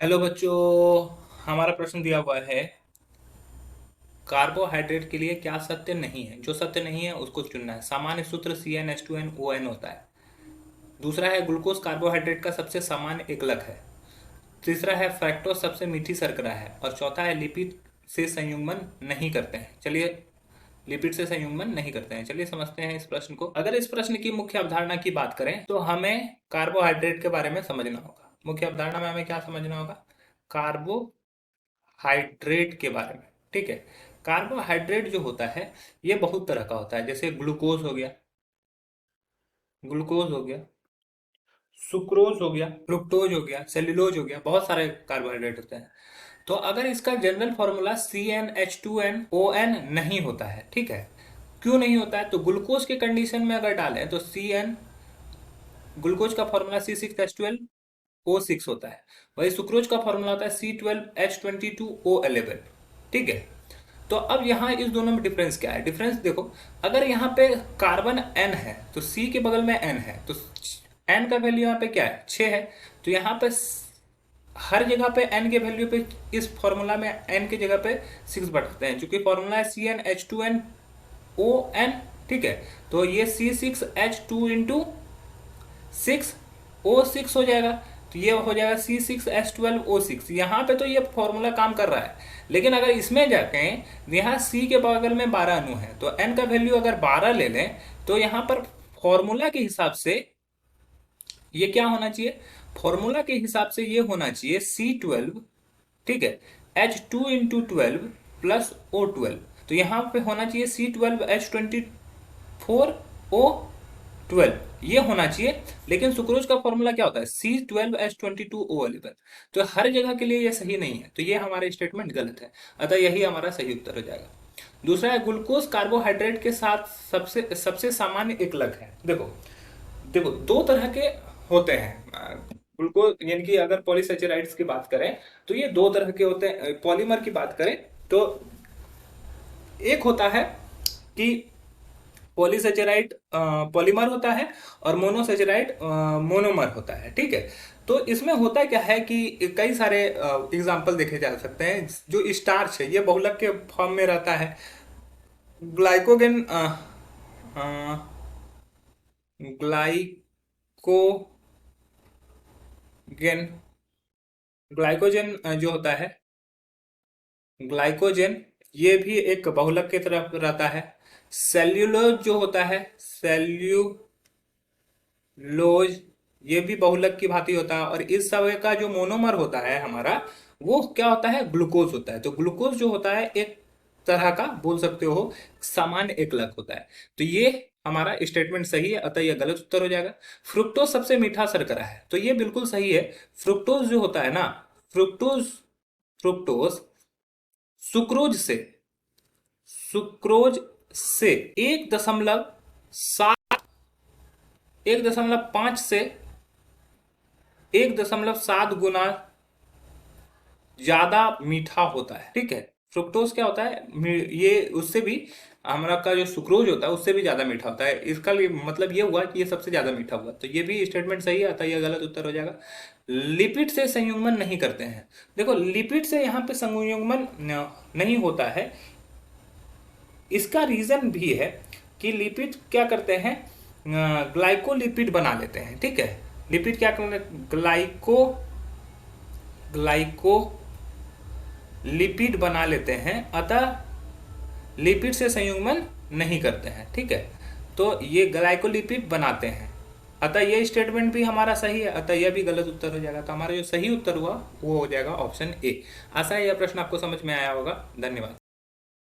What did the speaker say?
Hello बच्चों। हमारा प्रश्न दिया हुआ है, कार्बोहाइड्रेट के लिए क्या सत्य नहीं है। जो सत्य नहीं है उसको चुनना है। सामान्य सूत्र CnH2nOn होता है। दूसरा है ग्लूकोज कार्बोहाइड्रेट का सबसे सामान्य एकलक है। तीसरा है फ्रैक्टोज सबसे मीठी शर्करा है। और चौथा है लिपिड से संयुग्मन नहीं करते हैं। चलिए, लिपिड से संयुग्मन नहीं करते हैं, चलिए समझते हैं इस प्रश्न को। अगर इस प्रश्न की मुख्य अवधारणा की बात करें तो हमें कार्बोहाइड्रेट के बारे में समझना होगा। मुख्य अवधारणा में हमें क्या समझना होगा? कार्बो हाइड्रेट के बारे में। ठीक है। कार्बोहाइड्रेट जो होता है ये बहुत तरह का होता है, जैसे ग्लूकोज हो गया, ग्लूकोज हो गया, सुक्रोज हो गया, फ्रुक्टोज हो गया, सेल्यूलोज हो गया, बहुत सारे कार्बोहाइड्रेट होते हैं। तो अगर इसका जनरल फॉर्मूला CnH2nOn नहीं होता है, ठीक है, क्यों नहीं होता है? तो ग्लूकोज के कंडीशन में अगर डालें तो CN, ग्लूकोज का फॉर्मूला C6H12O6 होता है। वही सुक्रोज का फॉर्मूला होता है C12H22O11। ठीक है। तो अब यहाँ इस दोनों में डिफरेंस क्या है? डिफरेंस देखो, अगर यहाँ पे कार्बन N है तो C के बगल में N है, तो N का वैल्यू यहाँ पे क्या है? 6 है। तो यहाँ पे हर जगह पे N के वैल्यू पे इस फॉर्मूला में N की जगह पे 6 बैठते हैं, क्योंकि फॉर्मूला है CnH2nOn। ठीक है। तो ये C6H2 इंटू 6O6 हो जाएगा। तो ये हो जाएगा C6H12O6। यहाँ पे तो ये फॉर्मूला काम कर रहा है, लेकिन अगर इसमें जाके यहाँ C के बगल में 12 अणु है तो N का वैल्यू अगर 12 ले लें तो यहाँ पर फॉर्मूला के हिसाब से ये क्या होना चाहिए? फॉर्मूला के हिसाब से ये होना चाहिए C12, ठीक है, H2 इंटू 12 प्लस O12। तो यहाँ पे होना चाहिए C12H24O12, ये होना चाहिए। लेकिन सुक्रोज का फॉर्मूला क्या होता है? C12H22O11। तो हर जगह के लिए ये सही नहीं है, तो ये हमारा स्टेटमेंट गलत है। अतः यही हमारा सही उत्तर हो जाएगा। दूसरा है ग्लूकोज कार्बोहाइड्रेट के साथ सबसे सबसे सामान्य एकलक है। देखो देखो, दो तरह के होते हैं ग्लूकोज, यानी कि अगर पॉलीसेचेराइड्स की बात करें तो ये दो तरह के होते हैं। पॉलीमर की बात करें तो एक होता है कि पॉलीसेचेराइड पॉलीमर होता है और मोनोसेचेराइड मोनोमर होता है। ठीक है। तो इसमें होता क्या है कि कई सारे एग्जाम्पल देखे जा सकते हैं। जो स्टार्च है ये बहुलक के फॉर्म में रहता है। ग्लाइकोगेन ग्लाइकोगेन ग्लाइकोजन जो होता है, ग्लाइकोजन, ये भी एक बहुलक की तरफ रहता है। सेल्यूलोज जो होता है, सेल्यूलोज, ये भी बहुलक की भांति होता है। और इस सब का जो मोनोमर होता है हमारा, वो क्या होता है? ग्लूकोज होता है। तो ग्लूकोज जो होता है एक तरह का, बोल सकते हो, सामान्य एकलक होता है। तो ये हमारा स्टेटमेंट सही है, अतः यह गलत उत्तर हो जाएगा। फ्रुक्टोज सबसे मीठा शर्करा है, तो ये बिल्कुल सही है। फ्रुक्टोज जो होता है ना, फ्रुक्टोज फ्रुक्टोज सुक्रोज से सुक्रोज से 1.7 1.5 से 1.7 गुना ज्यादा मीठा होता है। ठीक है। फ्रुक्टोज क्या होता है? ये उससे भी, हमारा का जो सुक्रोज होता है उससे भी ज्यादा मीठा होता है। इसका मतलब ये हुआ कि ये सबसे ज्यादा मीठा हुआ, तो ये भी स्टेटमेंट सही है, अतः यह गलत उत्तर हो जाएगा। लिपिड से संयुग्मन नहीं करते हैं। देखो, लिपिड से यहाँ पे संयुग्मन नहीं होता है। इसका रीजन भी है कि लिपिड क्या करते हैं? ग्लाइकोलिपिड बना लेते हैं। ठीक है। लिपिड क्या करते हैं? ग्लाइको लिपिड बना लेते हैं, अतः लिपिड से संयुग्मन नहीं करते हैं। ठीक है। तो ये ग्लाइकोलिपिड बनाते हैं, अतः ये स्टेटमेंट भी हमारा सही है, अतः यह भी गलत उत्तर हो जाएगा। तो हमारा जो सही उत्तर हुआ वो हो जाएगा ऑप्शन ए। आशा है यह प्रश्न आपको समझ में आया होगा। धन्यवाद।